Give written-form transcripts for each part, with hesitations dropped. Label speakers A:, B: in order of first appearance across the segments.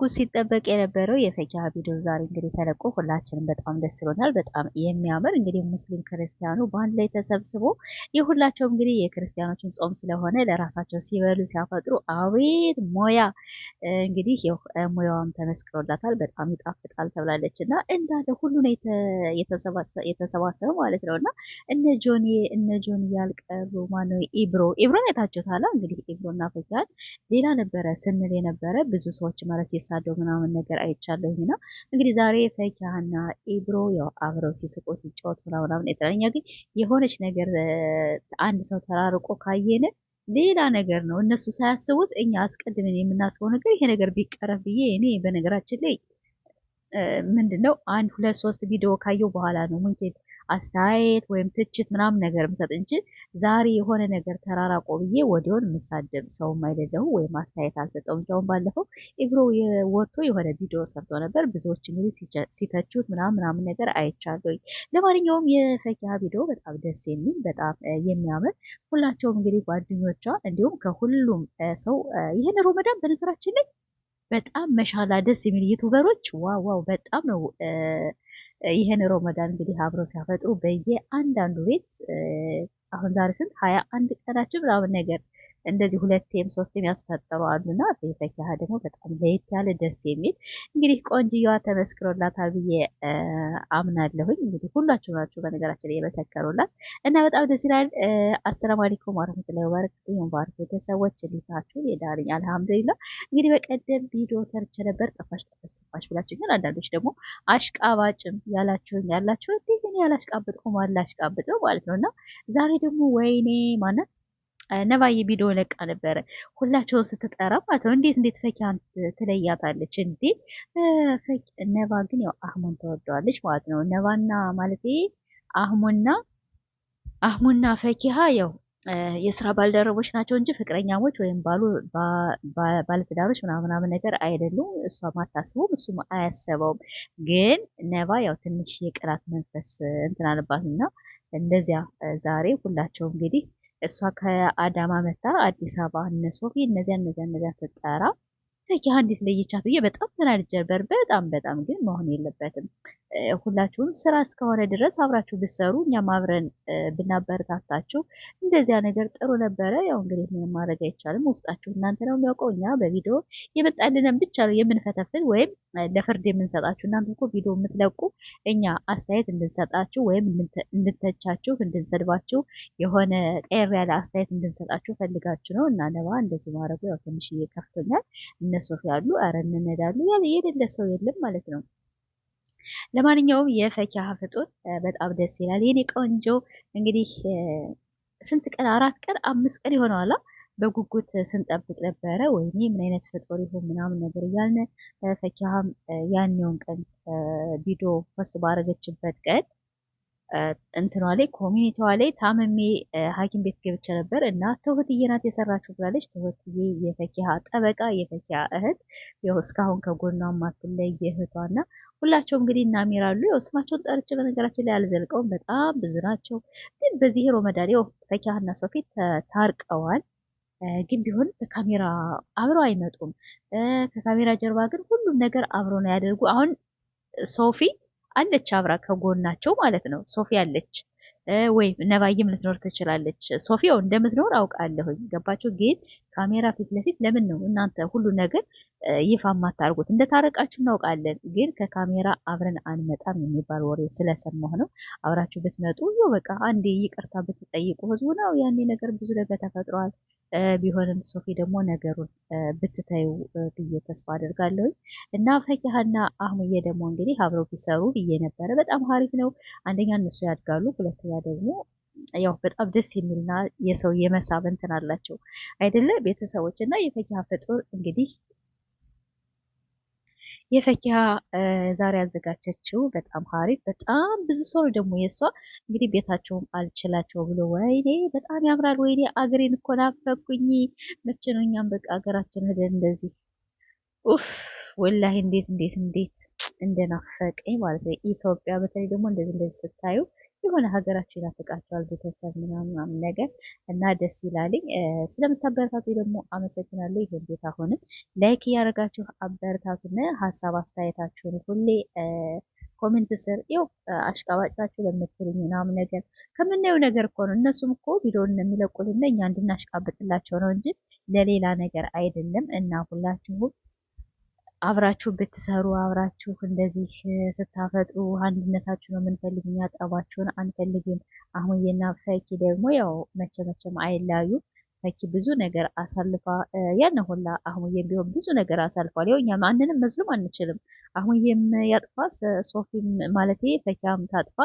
A: በጉጉት ሲጠበቅ የነበረው የፈኪሀ ቪዲዮ ዛሬ እንግዲህ ተለቆ ሁላችንም በጣም ደስ ብሎናል። በጣም የሚያምር እንግዲህ ሙስሊም ክርስቲያኑ በአንድ ላይ ተሰብስቦ የሁላቸው እንግዲህ የክርስቲያኖችን ጾም ስለሆነ ለራሳቸው ሲበሉ ሲያፈጥሩ አቤት ሞያ እንግዲህ ያው ሙያዋም ተመስክሮላታል። በጣም ይጣፍጣል ተብላለች እና እንዳለ ሁሉ ነው የተሰባሰበው ማለት ነው እና እነ ጆኒ ያልቀሩ ማነው ኢብሮን የታችሁታላ እንግዲህ ኢብሮና ፈኪሀን ሌላ ነበረ ስንል የነበረ ብዙ ሰዎች ማለት ሲሳደው ምናምን ነገር አይቻለሁኝና እንግዲህ ዛሬ ፈኪሀና ኢብሮ ያው አብረው ሲስቁ ሲጫወቱ ምናምን የተለኛ ግን የሆነች ነገር አንድ ሰው ተራርቆ ካየን ሌላ ነገር ነው እነሱ ሳያስቡት እኛ አስቀድመን የምናስበው ነገር ይሄ ነገር ቢቀረፍ ብዬ እኔ በነገራችን ላይ ምንድነው አንድ ሁለት ሶስት ቪዲዮ ካየው በኋላ ነው ሙንኬት አስተያየት ወይም ትችት ምናምን ነገር ምሰጥ እንጂ ዛሬ የሆነ ነገር ተራራቆ ብዬ ወዲያውን ምሳደብ ሰውም አይደለሁ ወይም አስተያየት አልሰጠውም። ጃውን ባለፈው ኢብሮ ወጥቶ የሆነ ቪዲዮ ሰርቶ ነበር። ብዙዎች እንግዲህ ሲተቹት ምናምን ነገር አይቻለሁ። ለማንኛውም የፈኪሀ ቪዲዮ በጣም ደስ የሚል በጣም የሚያምር ሁላቸውም እንግዲህ ጓደኞቿ እንዲሁም ከሁሉም ሰው ይህን ሮመዳን በነገራችን ላይ በጣም መሻላ ደስ የሚል ዩቱበሮች ዋው በጣም ነው ይሄን ሮመዳን እንግዲህ አብረው ሲያፈጥሩ በየአንዳንዱ ቤት አሁን ዛሬ ስንት 21 ቀናቸው ምናምን ነገር እንደዚህ ሁለቴም ሶስቴም ያስፈጠሩ አሉና ፈኪሀ ደግሞ በጣም ለየት ያለ ደስ የሚል እንግዲህ ቆንጅየዋ ተመስክሮላታል ብዬ አምናለሁኝ። እንግዲህ ሁላችሁ ናችሁ በነገራችን ላይ የመሰከሩላት እና በጣም ደስ ይላል። አሰላሙ አለይኩም ወራህመቱላሂ ወበረካቱሁ። ሙባረክ ቤተሰቦች እንዴት ናችሁ? የዳርኝ አልሐምዱሊላህ። እንግዲህ በቀደም ቪዲዮ ሰርቼ ነበር ጠፋሽ ብላችሁ ግን አንዳንዶች ደግሞ አሽቃባጭም ያላችሁኝ ያላችሁ እንዴት እኔ ያላሽቃብጥኩም አላሽቃብጥ ነው ማለት ነውና ዛሬ ደግሞ ወይኔ ማናት ነባዬ ቪዲዮ ለቃ ነበረ ሁላቸውን ስትጠራ ማለት ነው። እንዴት ፈኪሀን ትለያታለች እንዴ? ነባ ግን ያው አህሙን ተወደዋለች ማለት ነው። ነባና ማለት አህሙና ፈኪሀ ያው የስራ ባልደረቦች ናቸው እንጂ ፍቅረኛሞች ወይም ባለትዳሮች ምናምን ነገር አይደሉም። እሷም አታስበውም እሱም አያሰበውም። ግን ነባ ያው ትንሽ የቅናት መንፈስ እንትን አለባትና እንደዚያ ዛሬ ሁላቸው እንግዲህ እሷ ከአዳማ መታ አዲስ አበባ እነ ሶፊ እነዚያ ስትጠራ ፈኪሀ እንዴት ለየቻት ብዬ በጣም ተናድጄ ነበር። በጣም ግን መሆን የለበትም። ሁላችሁም ስራ እስከሆነ ድረስ አብራችሁ ብትሰሩ እኛም አብረን ብናበረታታችሁ እንደዚያ ነገር ጥሩ ነበረ። ያው እንግዲህ ምንም ማድረግ አይቻልም። ውስጣችሁ እናንተ ነው የሚያውቀው። እኛ በቪዲዮ የመጣልንን ብቻ ነው የምንፈተፍል ወይም ለፍርድ የምንሰጣችሁ። እናንተ እኮ ቪዲዮ የምትለቁ እኛ አስተያየት እንድንሰጣችሁ ወይም እንድንተቻችሁ፣ እንድንሰድባችሁ የሆነ ቀየር ያለ አስተያየት እንድንሰጣችሁ ፈልጋችሁ ነው እና ነባ እንደዚህ ማድረጉ ያው ትንሽ ከፍቶኛል። እነሱ ያሉ አረ እንነዳሉ የሌለ ሰው የለም ማለት ነው። ለማንኛውም የፈኪሀ ፍጡር በጣም ደስ ይላል። የኔ ቆንጆ እንግዲህ ስንት ቀን 4 ቀን 5 ቀን ይሆነዋል በጉጉት ስንጠብቅ ነበረ። ወይኔ ምን አይነት ፍጡር ይሁን ምናምን ነገር እያልን ፈኪሀም ያኔውን ቀን ቪዲዮ ፖስት ባረገችበት ቀን እንትኗ ላይ ኮሚኒቲዋ ላይ ታመሜ ሐኪም ቤት ገብቼ ነበር እና ትሁትዬ ናት የሰራችው ብላለች። ትሁትዬ የፈኪሀ ጠበቃ የፈኪሀ እህት ያው እስካሁን ከጎኗ ማትለይ እህቷና ሁላቸው እንግዲህ እናሚራሉ። ያው ስማቸውን ጠርቼ በነገራችን ላይ አልዘልቀውም በጣም ብዙ ናቸው። ግን በዚህ ሮመዳን ያው ፈኪሀና ሶፊ ታርቀዋል። ግን ቢሆን በካሜራ አብረው አይመጡም። ከካሜራ ጀርባ ግን ሁሉም ነገር አብረው ነው ያደርጉ። አሁን ሶፊ አለች አብራ ከጎናቸው ማለት ነው። ሶፊ አለች ወይም ነባዬም ልትኖር ትችላለች። ሶፊያው እንደምትኖር አውቃለሁኝ። ገባችሁ? ግን ካሜራ ፊት ለፊት ለምን ነው እናንተ ሁሉ ነገር ይፋ ማታርጉት? እንደታረቃችሁ እናውቃለን፣ ግን ከካሜራ አብረን አንመጣም የሚባል ወሬ ስለሰማሁ ነው። አብራችሁ ብትመጡ ይኸው በቃ አንዴ ይቅርታ ብትጠይቁ ህዝቡ ነው ያኔ ነገር ብዙ ነገር ተፈጥሯል። ቢሆንም ሶፊ ደግሞ ነገሩን ብትታዩ ብዬ ተስፋ አደርጋለሁ። እና ፈኪሀና አህሙዬ ደግሞ እንግዲህ አብረው ቢሰሩ ብዬ ነበረ። በጣም ሀሪፍ ነው። አንደኛ እነሱ ያድጋሉ፣ ሁለተኛ ደግሞ ያው በጣም ደስ የሚልና የሰው የመሳብ እንትን አላቸው አይደለ ቤተሰቦች። እና የፈኪሀ ፍጡር እንግዲህ የፈኪሀ ዛሬ ያዘጋጀችው በጣም ሀሪፍ በጣም ብዙ ሰው ደግሞ የሷ እንግዲህ ቤታቸውም አልችላቸው ብሎ ወይኔ በጣም ያምራል፣ ወይኔ አገሬን እኮ ናፈኩኝ፣ መቼ ነው እኛም በቃ ሀገራችን ሄደን እንደዚህ ኡፍ ወላሂ እንዴት እንደናፈቀኝ ማለት ነው። ኢትዮጵያ በተለይ ደግሞ እንደዚህ ስታዩ የሆነ ሀገራችሁ ይናፍቃችኋል ቤተሰብ ምናምን ነገር እና ደስ ይላልኝ። ስለምታበረታቱ ደግሞ አመሰግናለሁ። ይሄን ቤት አሁንም ላይክ እያደረጋችሁ አበረታቱን። ሀሳብ አስተያየታችሁን ሁሌ ኮሜንት ስር ይው አሽቃባጭ ናችሁ ለምትሉኝ ምናምን ነገር ከምናየው ነገር እኮ ነው። እነሱም እኮ ቪዲዮን የሚለቁልን እኛ እንድናሽቃብጥላቸው ነው እንጂ ለሌላ ነገር አይደለም። እና ሁላችሁም አብራችሁ ብትሰሩ አብራችሁ እንደዚህ ስታፈጥሩ አንድነታችሁ ነው የምንፈልግ፣ እኛ ጠባችሁን አንፈልግም። አህሙዬና ፈኪ ደግሞ ያው መቼም አይላዩ። ፈኪ ብዙ ነገር አሳልፋ ያን ሁላ አህሙዬም ቢሆን ብዙ ነገር አሳልፏል። ያው እኛ ማንንም መዝሉም አንችልም። አህሙዬም ያጥፋ ሶፊም ማለት ፈኪያም ታጥፋ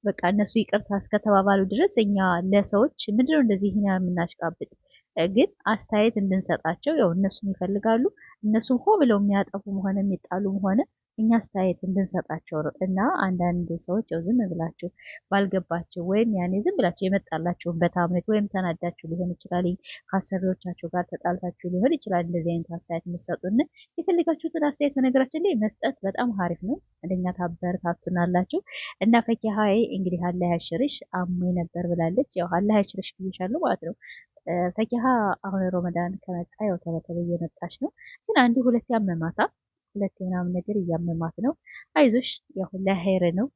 A: በቃ እነሱ ይቅርታ እስከተባባሉ ድረስ እኛ ለሰዎች ምንድነው እንደዚህ ይህን የምናሽቃብጥ? ግን አስተያየት እንድንሰጣቸው ያው እነሱም ይፈልጋሉ። እነሱም ሆ ብለው የሚያጠፉም ሆነ የሚጣሉም ሆነ እኛ አስተያየት እንድንሰጣቸው ነው። እና አንዳንድ ሰዎች ያው ዝም ብላችሁ ባልገባችሁ ወይም ያኔ ዝም ብላችሁ የመጣላችሁን በታምኔት ወይም ተናዳችሁ ሊሆን ይችላል፣ ከአሰሪዎቻችሁ ጋር ተጣልታችሁ ሊሆን ይችላል። እንደዚህ አይነት አስተያየት የምትሰጡን የፈለጋችሁትን አስተያየት በነገራችን ላይ መስጠት በጣም አሪፍ ነው። እንደኛ ታበረታቱናላችሁ። እና ፈኪሀዬ እንግዲህ አላህ ያሽርሽ አሞኝ ነበር ብላለች። ያው አላህ ያሽርሽ ብዬሻለሁ ማለት ነው። ፈኪሀ አሁን ሮመዳን ከመጣ ያው ተበተበ እየመጣች ነው። ግን አንዴ ሁለት ያመማታ ሁለት ምናምን ነገር እያመማት ነው። አይዞሽ ያው ለኸይር ነው።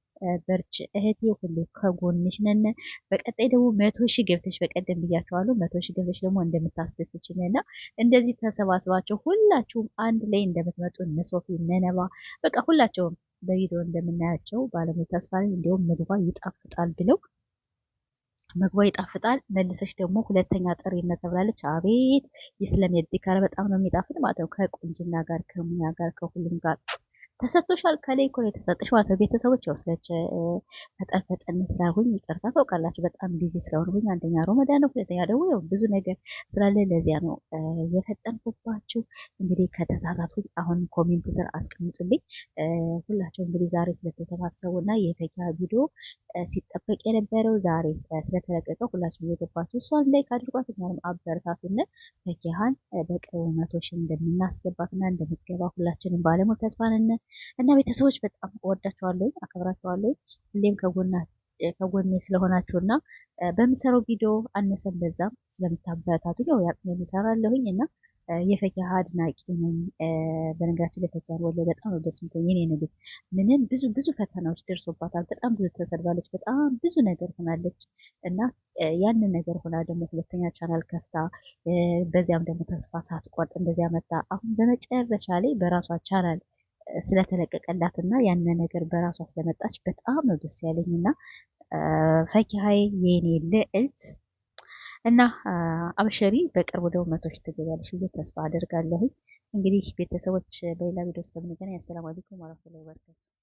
A: በርች እህቴ ሁሌ ከጎንሽ ነን። በቀጣይ ደግሞ 100 ሺህ ገብተሽ በቀደም ብያቸዋለሁ 100 ሺህ ገብተሽ ደግሞ እንደምታስደስችኝ እና እንደዚህ ተሰባስባቸው ሁላችሁም አንድ ላይ እንደምትመጡ እነ ሶፊ እነ ነባ በቃ ሁላቸውም በቪዲዮ እንደምናያቸው ባለሙሉ ተስፋ ነኝ። እንዲሁም ምግቧ ይጣፍጣል ብለው ምግቧ ይጣፍጣል መልሰሽ ደግሞ ሁለተኛ ጥሪነት ተብላለች። አቤት ይስለም የዲካረ በጣም ነው የሚጣፍጥ ማለት ነው። ከቁንጅና ጋር ከሙያ ጋር ከሁሉም ጋር ተሰጥቶሻል። ከላይ እኮ ነው የተሰጠሽ ማለት ነው። ቤተሰቦች ያው ፈጠን ፈጠን ስላልኩኝ ይቅርታ። ታውቃላችሁ በጣም ቢዚ ስለሆንኩኝ፣ አንደኛ ሮመዳን ነው፣ ሁለተኛ ደግሞ ያው ብዙ ነገር ስላለ ለዚያ ነው የፈጠንኩባችሁ። እንግዲህ ከተሳሳትኩኝ አሁን ኮሜንት ስር አስቀምጡልኝ። ሁላቸው እንግዲህ ዛሬ ስለተሰባሰቡና የፈኪሀ ቪዲዮ ሲጠበቅ የነበረው ዛሬ ስለተለቀቀ ሁላችሁ እየገባችሁ እሷን ላይክ አድርጓት፣ እኛንም አበረታቱን። ፈኪሀን በቅርቡ 100 ሺህ እንደምናስገባትና እንደምትገባ ሁላችንም ባለሙሉ ተስፋ ነን። እና ቤተሰቦች በጣም እወዳቸዋለሁ፣ አከብራቸዋለሁ። ሁሌም ከጎኔ ስለሆናችሁ እና በምሰራው ቪዲዮ አነሰን በዛም ስለምታበረታቱ ያው ያቅሜን እሰራለሁኝ እና የፈኪሀ አድናቂ ነኝ። በነገራችን ላይ ፈኪሀ ወላሂ በጣም ነው ደስ የምትለኝ የኔ ንግስት። ምንም ብዙ ፈተናዎች ደርሶባታል። በጣም ብዙ ተሰድባለች፣ በጣም ብዙ ነገር ሆናለች እና ያንን ነገር ሆና ደግሞ ሁለተኛ ቻናል ከፍታ በዚያም ደግሞ ተስፋ ሳትቆርጥ እንደዚያ መታ አሁን በመጨረሻ ላይ በራሷ ቻናል ስለተለቀቀላትና ያንን ነገር በራሷ ስለመጣች በጣም ነው ደስ ያለኝ እና ፈኪሀዬ የኔ ልዕልት እና አብሸሪ በቅርቡ ደግሞ 100 ሺህ ትገቢያለሽ ብዬ ተስፋ አደርጋለሁ። እንግዲህ ቤተሰቦች በሌላ ቪዲዮ እስከምንገናኝ አሰላሙ አለይኩም ወራህመቱላሂ ወበረካቱ።